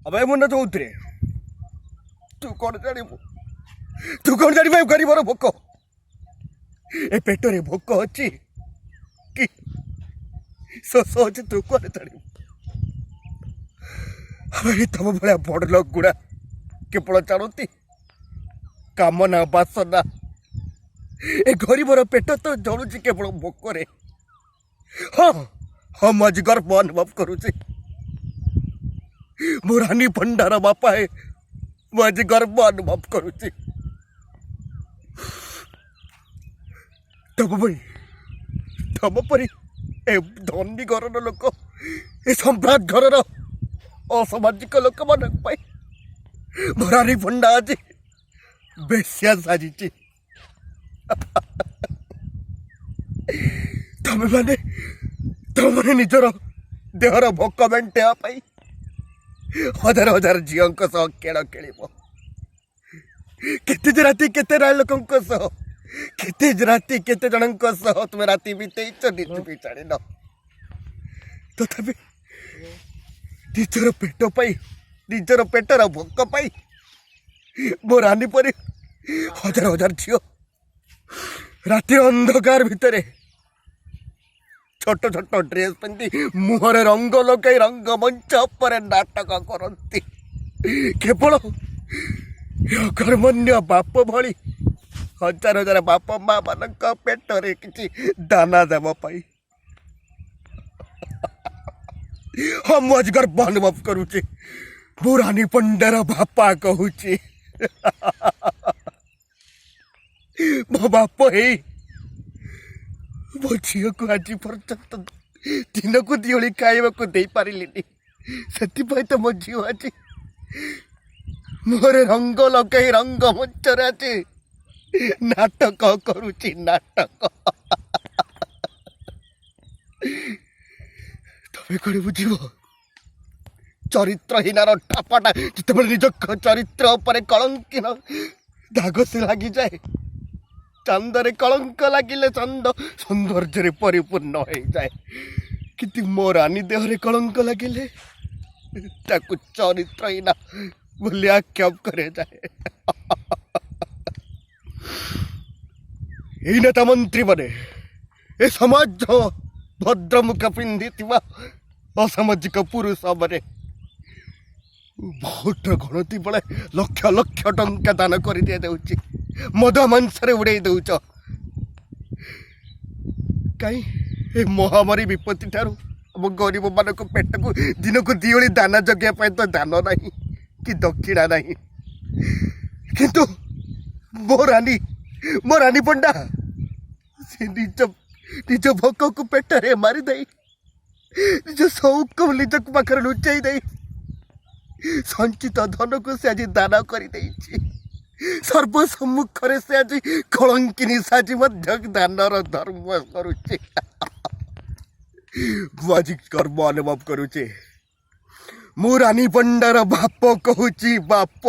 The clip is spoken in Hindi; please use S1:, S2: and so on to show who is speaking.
S1: अबे मुन्ना चौधरी तू कौन जानी गरीबर भोक ए पेटरे भोक अच्छी कि शोष अच्छी तू कौन जानी तम भाया बड़ लोक गुड़ा केवल जानती काम ना बासना ए गरीबर पेट तो जलुची केवल भोकरे। हाँ हाँ मज गर्व अनुभव करुचे मो रानी भंडार बापा है मज गर्व अनुभव करुचे। तम भाई तम परी ए धनी घर लोक ए सम्राट घर असामाजिक लोक मान मो रानी भंडा आज बेसिया साजी तमें मैंने निजर देहर भोक मेन्टेवा हजार हजार झील खेल खेल केते राति केते लोकों केते राति केते जन तुम्हें राति बीतेच निज भी जान तथापि निजर पेट निजर पेटर भोक मो रानी परी हजार हजार झील राति अंधकार भितर छोट छोट ड्रेस पिंधि मुहर रंग लगे रंग मंच पर नाटक करती केवल अकर्मण्य बाप भली हजार हजार बाप माँ मान पेटरे किसी दाना देवाई हम गर्व अनुभव करुचे मो रानी पंडार बापा कहूची मो बाप है मो झील को आज पर्यंत दिन को दिहली खाइबा दे पारे से तो मो झील आज मोर रंग लगे रंग मंचर आज नाटक करुची नाटक तमें कौन बुझ चरित्रहीनार ठापाटा जिते निज चरित्र उपर कलंकिन दाग से लगी जाए चंदरे कलंक लगिले चंद सौंदर्य परिपूर्ण हो जाए कि मो रानी देहरे कलंक लगिले ताकू चरित्रहीना बोली आक्षेप करे जाए। ये नेता मंत्री बने ए समाज भद्रमुख पिंधि असामाजिक पुरुष बने भोट गणति बेले लक्ष लक्ष टंका दान कर दि जाऊँगी मद मांसरे उड़े दौच कहीं महामारी विपत्ति ठार आम गरीब मान पेट को दिन को दिहली दाना जगह तो दान ना कि दक्षिणा ना किंतु मो रानी पंडा से निज भोक को पेटरे मारिदे निज शौक निज पाखे लुचाई दे संचित धन को से आज दान कर सर्वसम्मुख से आज कलंकिनी साजी दानर धर्म करुचे आज गर्व अनुभव करुचे मो रानी पंडार बाप कहूची बाप।